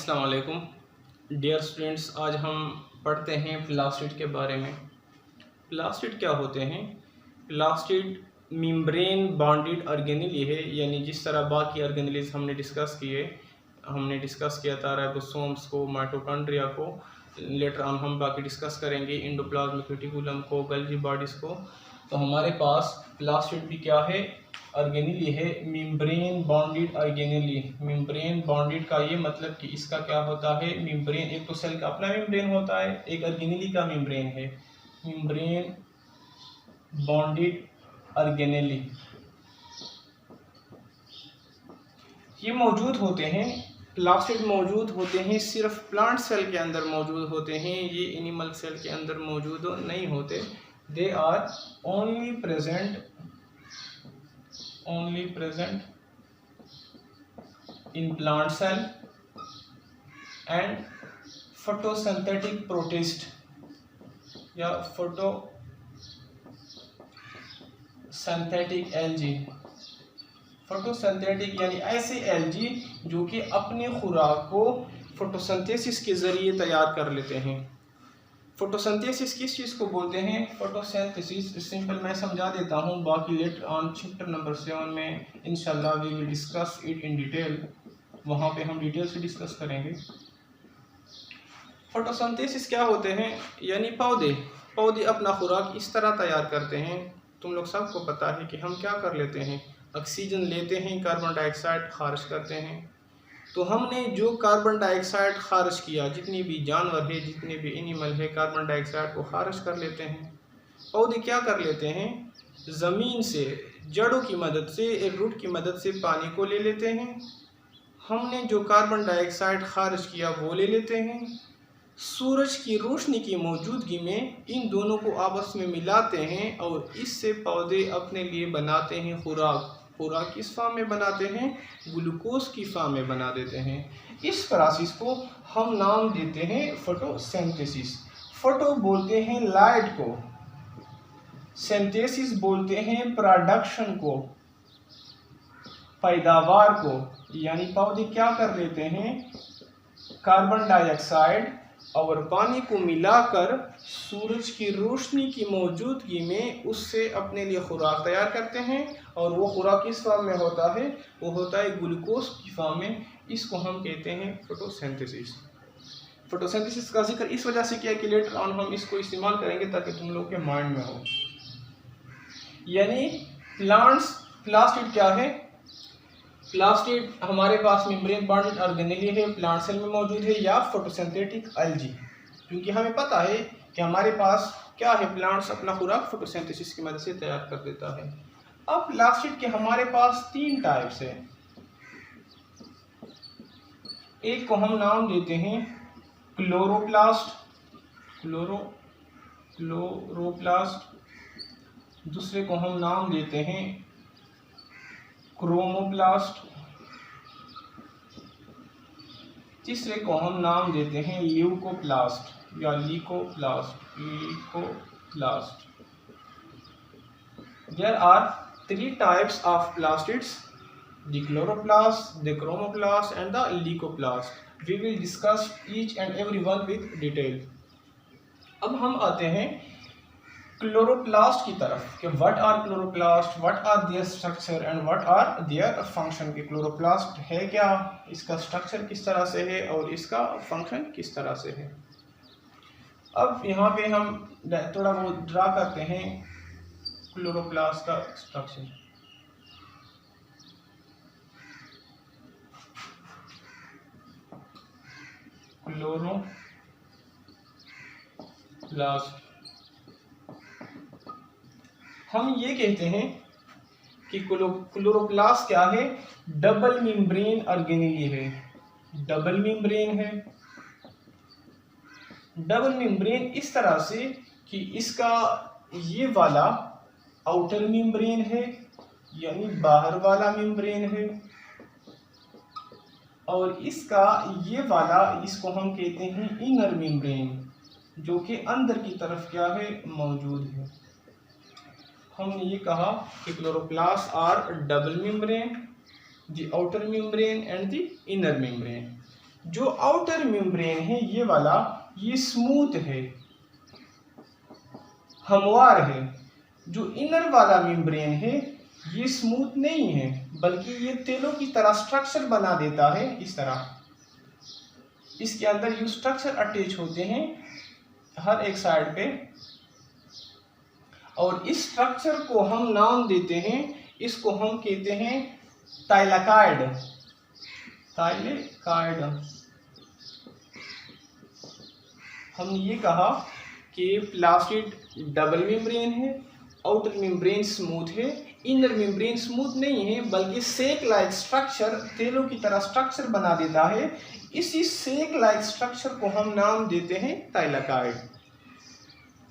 अस्सलाम वालेकुम dear students. आज हम पढ़ते हैं प्लास्टिड के बारे में। प्लास्टिड क्या होते हैं? प्लास्टिड मेम्ब्रेन बॉन्डेड ऑर्गेनेली है, यानी जिस तरह बाकी ऑर्गेनेलीज हमने डिस्कस किया था राइबोसोम्स को, माइटोकॉन्ड्रिया को। लेटर ऑन हम बाकी डिस्कस करेंगे, एंडोप्लाज्मिक रेटिकुलम को, गोल्गी बॉडीज़ को। तो हमारे पास प्लास्टिड भी क्या है? ऑर्गेनेली है, membrane bonded organelle. Membrane bonded का ये मतलब कि इसका क्या होता है? मेम्ब्रेन, एक तो सेल का अपना मेम्ब्रेन होता है, एक ऑर्गेनेली का मेम्ब्रेन है। मेम्ब्रेन बॉन्डेड ऑर्गेनेली ये मौजूद होते हैं, प्लास्टिड मौजूद होते हैं सिर्फ प्लांट सेल के अंदर मौजूद होते हैं, ये एनिमल सेल के अंदर मौजूद नहीं होते। They are only present in plant cell and photosynthetic protist या photosynthetic algae। फोटोसिंथेटिक यानी ऐसे एल्गी जो कि अपनी खुराक को फोटोसिंथेसिस के ज़रिए तैयार कर लेते हैं। फोटोसिंथेसिस किस चीज़ को बोलते हैं? फोटोसिंथेसिस सिंपल मैं समझा देता हूँ, बाकी लेटर ऑन चैप्टर नंबर 7 में इंशाल्लाह we will discuss it in detail, वहाँ पे हम डिटेल से डिस्कस करेंगे। फोटोसिंथेसिस क्या होते हैं? यानी पौधे अपना खुराक इस तरह तैयार करते हैं। तुम लोग सबको पता है कि हम क्या कर लेते हैं, ऑक्सीजन लेते हैं, कार्बन डाइऑक्साइड खारिज करते हैं। तो हमने जो कार्बन डाइऑक्साइड खारिज किया, जितनी भी जानवर है, जितने भी एनिमल है, कार्बन डाइऑक्साइड को खारिज कर लेते हैं। पौधे क्या कर लेते हैं? ज़मीन से जड़ों की मदद से, रूट की मदद से पानी को ले लेते हैं। हमने जो कार्बन डाइऑक्साइड खारिज किया वो ले लेते हैं। सूरज की रोशनी की मौजूदगी में इन दोनों को आपस में मिलाते हैं और इससे पौधे अपने लिए बनाते हैं खुराक किस फॉर्म में बनाते हैं? ग्लूकोज की फॉर्म में बना देते हैं। इस प्रोसेस को हम नाम देते हैं फोटोसिंथेसिस। फोटो बोलते हैं लाइट को, सिंथेसिस बोलते हैं प्रोडक्शन को, पैदावार को। यानी पौधे क्या कर लेते हैं? कार्बन डाइऑक्साइड और पानी को मिलाकर सूरज की रोशनी की मौजूदगी में उससे अपने लिए खुराक तैयार करते हैं, और वो खुराक किस फॉर्म में होता है? वो होता है ग्लूकोज की फॉर्म में। इसको हम कहते हैं फोटोसिंथेसिस। फोटोसिंथेसिस का जिक्र इस वजह से किया कि लेटर ऑन हम इसको इस्तेमाल करेंगे ताकि तुम लोग के माइंड में हो। यानी प्लास्टिड क्या है? प्लास्टिड हमारे पास मेम्ब्रेन बॉन्डेड ऑर्गेनेली है, प्लांट सेल में मौजूद है, या फोटोसिंथेटिक एल्गी। क्योंकि हमें पता है कि हमारे पास क्या है, प्लांट्स अपना खुराक फोटोसिंथेसिस की मदद से तैयार कर देता है। अब प्लास्टिड के हमारे पास 3 टाइप्स हैं। एक को हम नाम देते हैं क्लोरोप्लास्ट, दूसरे को हम नाम देते हैं क्रोमोप्लास्ट, तीसरे को हम नाम देते हैं ल्यूकोप्लास्ट या लीकोप्लास्ट। There are 3 types of plastids: the chloroplast, the chromoplast and the leucoplast. We will discuss each and every one with detail. अब हम आते हैं क्लोरोप्लास्ट की तरफ कि what are chloroplast, what are their structure and what are their function. कि chloroplast है क्या, इसका स्ट्रक्चर किस तरह से है और इसका फंक्शन किस तरह से है। अब यहाँ पे हम थोड़ा बहुत ड्रा करते हैं क्लोरोप्लास्ट का स्ट्रक्चर। क्लोरोप्लास्ट हम ये कहते हैं कि क्लोरोप्लास्ट क्या है? डबल मेम्ब्रेन ऑर्गेनेली है। डबल मेम्ब्रेन इस तरह से कि इसका ये वाला आउटर मेम्ब्रेन है, यानी बाहर वाला मेम्ब्रेन है, और इसका ये वाला, इसको हम कहते हैं इनर मेम्ब्रेन, जो कि अंदर की तरफ क्या है? मौजूद है। हमने ये कहा कि chloroplast are double membrane, the outer membrane and the inner membrane. जो आउटर मेम्ब्रेन है ये वाला, ये स्मूथ है, हमवार है। जो इनर वाला मेम्ब्रेन है ये स्मूथ नहीं है, बल्कि ये तेलों की तरह स्ट्रक्चर बना देता है इस तरह। इसके अंदर ये स्ट्रक्चर अटैच होते हैं हर एक साइड पे, और इस स्ट्रक्चर को हम नाम देते हैं, इसको हम कहते हैं थाइलेकाइड। थाइलेकाइड। हमने ये कहा कि प्लास्टिड डबल मेम्ब्रेन है, आउटर मेम्ब्रेन स्मूथ है, इनर मेम्ब्रेन स्मूथ नहीं है, बल्कि सेक लाइक स्ट्रक्चर, तेलों की तरह स्ट्रक्चर बना देता है। इसी सेक लाइक स्ट्रक्चर को हम नाम देते हैं थाइलेकाइड।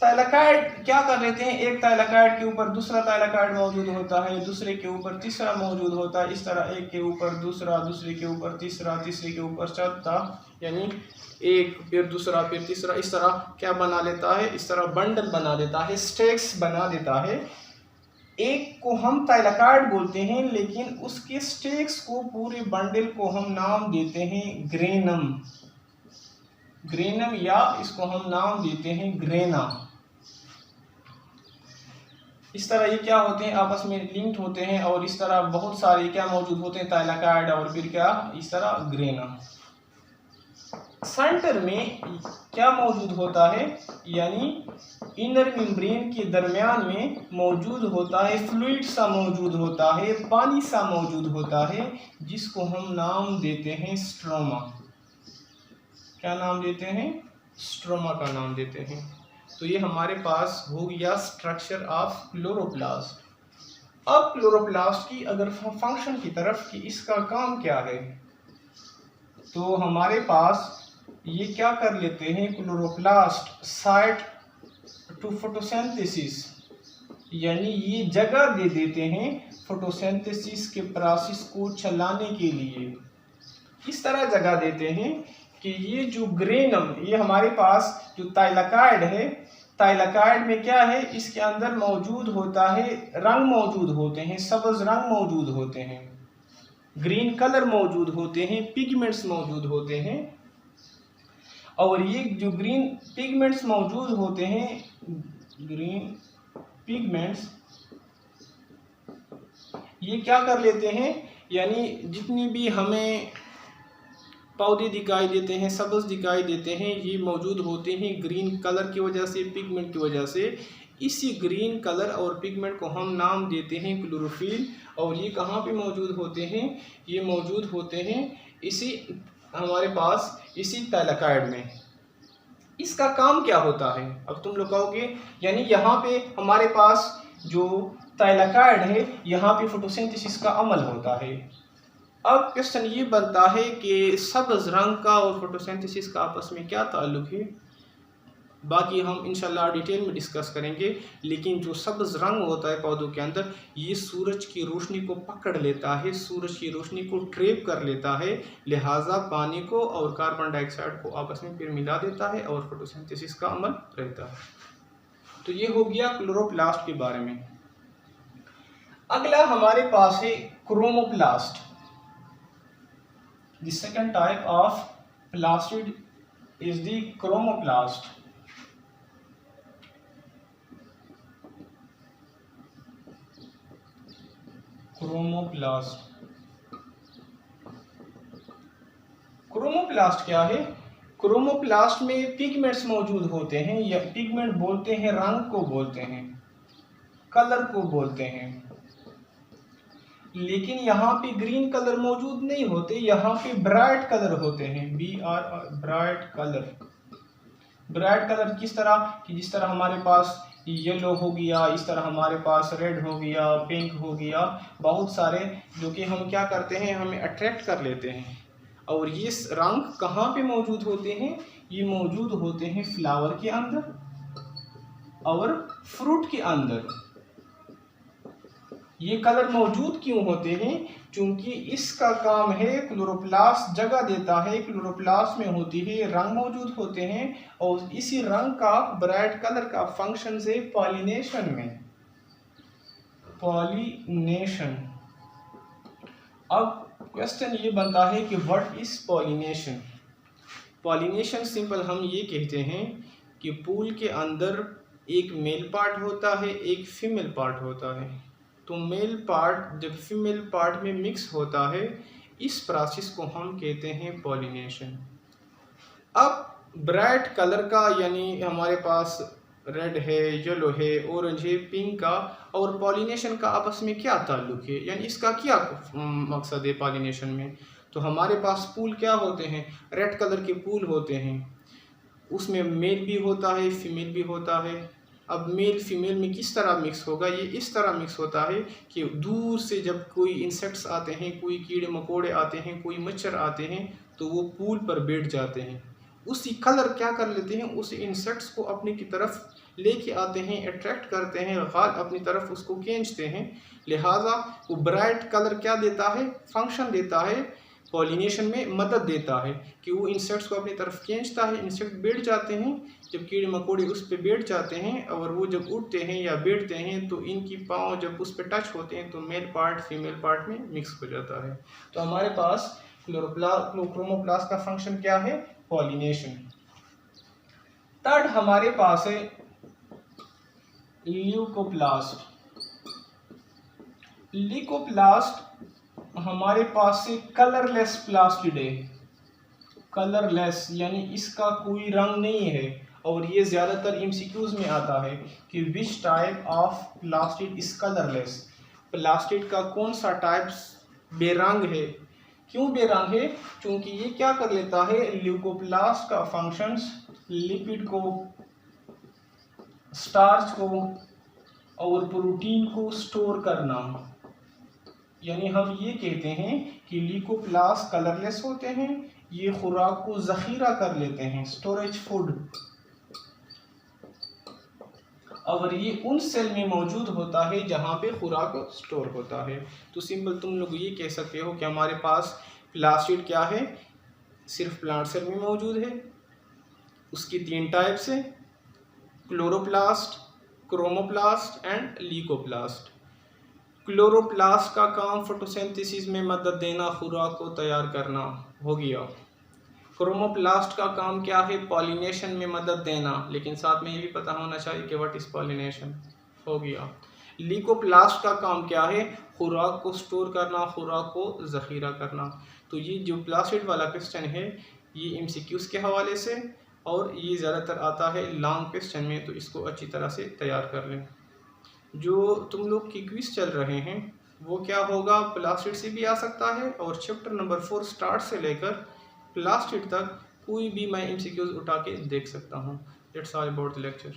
थाइलेकाइड क्या कर लेते हैं, एक थाइलेकाइड के ऊपर दूसरा थाइलेकाइड मौजूद होता है, दूसरे के ऊपर तीसरा मौजूद होता है, इस तरह एक के ऊपर दूसरा, दूसरे के ऊपर तीसरा, तीसरे के ऊपर चौथा, यानी एक फिर दूसरा फिर तीसरा, इस तरह क्या बना लेता है, इस तरह बंडल बना देता है, स्टेक्स बना देता है। एक को हम थाइलेकाइड बोलते हैं, लेकिन उसके स्टेक्स को, पूरे बंडल को हम नाम देते हैं ग्रेनम। ग्रेनम, या इसको हम नाम देते हैं ग्रेना। इस तरह ये क्या होते हैं, आपस में लिंक्ड होते हैं, और इस तरह बहुत सारे क्या मौजूद होते हैं, थाइलेकाइड और फिर क्या इस तरह ग्रेना। सेंटर में क्या मौजूद होता है, यानी इनर मेम्ब्रेन के दरमियान में मौजूद होता है फ्लूइड सा मौजूद होता है, पानी सा मौजूद होता है, जिसको हम नाम देते हैं स्ट्रोमा। क्या नाम देते हैं, स्ट्रोमा का नाम देते हैं। तो ये हमारे पास हो गया स्ट्रक्चर ऑफ क्लोरोप्लास्ट। अब क्लोरोप्लास्ट की अगर फंक्शन की तरफ कि इसका काम क्या है, तो हमारे पास ये क्या कर लेते हैं, क्लोरोप्लास्ट साइट टू फोटोसिंथेसिस, यानी ये जगह दे देते हैं फोटोसिंथेसिस के प्रोसेस को चलाने के लिए। इस तरह जगह देते हैं कि ये जो ग्रेनम, ये हमारे पास जो थाइलेकाइड है, थाइलेकाइड में क्या है, इसके अंदर मौजूद होता है, रंग मौजूद होते हैं, सब्ज रंग मौजूद होते हैं, ग्रीन कलर मौजूद होते हैं, पिगमेंट्स मौजूद होते हैं। और ये जो ग्रीन पिगमेंट्स मौजूद होते हैं, ग्रीन पिगमेंट्स, ये क्या कर लेते हैं, यानी जितनी भी हमें पौधे दिखाई देते हैं, सब्ज दिखाई देते हैं, ये मौजूद होते हैं ग्रीन कलर की वजह से, पिगमेंट की वजह से। इसी ग्रीन कलर और पिगमेंट को हम नाम देते हैं क्लोरोफिल। और ये कहाँ पे मौजूद होते हैं, ये मौजूद होते हैं इसी हमारे पास, इसी थाइलेकाइड में। इसका काम क्या होता है, अब तुम लोग कहोगे, यानी यहाँ पे हमारे पास जो थाइलेकाइड है, यहाँ पे फोटोसिंथेसिस का अमल होता है। अब क्वेश्चन ये बनता है कि सब्ज रंग का और फोटोसिंथेसिस का आपस में क्या ताल्लुक है। बाकी हम इंशाल्लाह डिटेल में डिस्कस करेंगे, लेकिन जो सब्ज रंग होता है पौधों के अंदर, ये सूरज की रोशनी को पकड़ लेता है, सूरज की रोशनी को ट्रैप कर लेता है, लिहाजा पानी को और कार्बन डाइऑक्साइड को आपस में फिर मिला देता है और फोटोसिंथेसिस का अमल रहता है। तो ये हो गया क्लोरोप्लास्ट के बारे में। अगला हमारे पास है chromoplast. The second type of plastid is the chromoplast. Chromoplast क्या है, क्रोमोप्लास्ट में पिगमेंट्स मौजूद होते हैं, या पिगमेंट बोलते हैं, रंग को बोलते हैं, कलर को बोलते हैं। लेकिन यहाँ पे ग्रीन कलर मौजूद नहीं होते, यहाँ पे ब्राइट कलर होते हैं, ब्राइट कलर। ब्राइट कलर किस तरह कि जिस तरह हमारे पास येलो हो गया, इस तरह हमारे पास रेड हो गया, पिंक हो गया, बहुत सारे जो कि हम क्या करते हैं, हमें अट्रैक्ट कर लेते हैं। और ये रंग कहाँ पे मौजूद होते हैं, ये मौजूद होते हैं फ्लावर के अंदर और फ्रूट के अंदर। ये कलर मौजूद क्यों होते हैं, क्योंकि इसका काम है, क्लोरोप्लास्ट जगह देता है, क्लोरोप्लास्ट में होती है, रंग मौजूद होते हैं, और इसी रंग का, ब्राइट कलर का फंक्शन है पॉलिनेशन में, पॉलिनेशन। अब क्वेश्चन ये बनता है कि what is pollination, pollination simple हम ये कहते हैं कि पूल के अंदर एक मेल पार्ट होता है, एक फीमेल पार्ट होता है। तो मेल पार्ट जब फीमेल पार्ट में मिक्स होता है, इस प्रोसेस को हम कहते हैं पॉलिनेशन। अब ब्राइट कलर का यानी हमारे पास रेड है, येलो है, ऑरेंज है, पिंक का और पॉलिनेशन का आपस में क्या ताल्लुक है, यानी इसका क्या मकसद है पॉलिनेशन में। तो हमारे पास फूल क्या होते हैं, रेड कलर के फूल होते हैं, उसमें मेल भी होता है, फीमेल भी होता है। अब मेल फीमेल में किस तरह मिक्स होगा, ये इस तरह मिक्स होता है कि दूर से जब कोई इंसेक्ट्स आते हैं, कोई कीड़े मकोड़े आते हैं, कोई मच्छर आते हैं, तो वो फूल पर बैठ जाते हैं। उसी कलर क्या कर लेते हैं, उस इंसेक्ट्स को अपनी की तरफ लेके आते हैं, अट्रैक्ट करते हैं, गाल अपनी तरफ उसको खींचते हैं। लिहाजा वो ब्राइट कलर क्या देता है, फंक्शन देता है, पॉलिनेशन में मदद देता है कि वो इंसेक्ट्स को अपनी तरफ खींचता है। इंसेक्ट बैठ जाते हैं, जब कीड़े मकोड़े उस पर बैठ जाते हैं और वो जब उड़ते हैं या बैठते हैं तो इनकी पाँव जब उस पर टच होते हैं तो मेल पार्ट फीमेल पार्ट में मिक्स हो जाता है। तो हमारे पास क्रोमोप्लास्ट का फंक्शन क्या है, पॉलिनेशन। थर्ड हमारे पास है ल्यूकोप्लास्ट। ल्यूकोप्लास्ट हमारे पास से कलरलेस प्लास्टिड है। कलरलेस यानी इसका कोई रंग नहीं है, और ये ज़्यादातर एमसीक्यूज में आता है कि which type of plastid is colourless. Plastid का कौन सा टाइप बेरंग है। क्यों बेरंग है, क्योंकि ये क्या कर लेता है, ल्यूकोप्लास्ट का फंक्शंस लिपिड को, स्टार्च को और प्रोटीन को स्टोर करना। यानी हम ये कहते हैं कि ल्यूकोप्लास्ट कलरलेस होते हैं, ये खुराक को जखीरा कर लेते हैं, स्टोरेज फूड, और ये उन सेल में मौजूद होता है जहाँ पे खुराक स्टोर होता है। तो सिंपल तुम लोग ये कह सकते हो कि हमारे पास प्लास्टिड क्या है, सिर्फ प्लांट सेल में मौजूद है। उसकी 3 टाइप्स है, chloroplast, chromoplast and leucoplast. Chloroplast का काम फोटोसिंथेसिस में मदद देना, खुराक को तैयार करना हो गया। क्रोमोप्लास्ट का काम क्या है, पॉलिनेशन में मदद देना, लेकिन साथ में ये भी पता होना चाहिए कि व्हाट इज पॉलिनेशन, हो गया। ल्यूकोप्लास्ट का काम क्या है, खुराक को स्टोर करना, खुराक को जखीरा करना। तो ये जो प्लास्टिड वाला क्वेश्चन है ये एमसीक्यूज के हवाले से, और ये ज़्यादातर आता है लॉन्ग क्वेश्चन में, तो इसको अच्छी तरह से तैयार कर लें। जो तुम लोग की क्विज चल रहे हैं वो क्या होगा, प्लास्टिड से भी आ सकता है, और चैप्टर नंबर 4 स्टार्ट से लेकर प्लास्टिड तक कोई भी मैं एमसीक्यूज उठा के देख सकता हूँ। That's all about the lecture.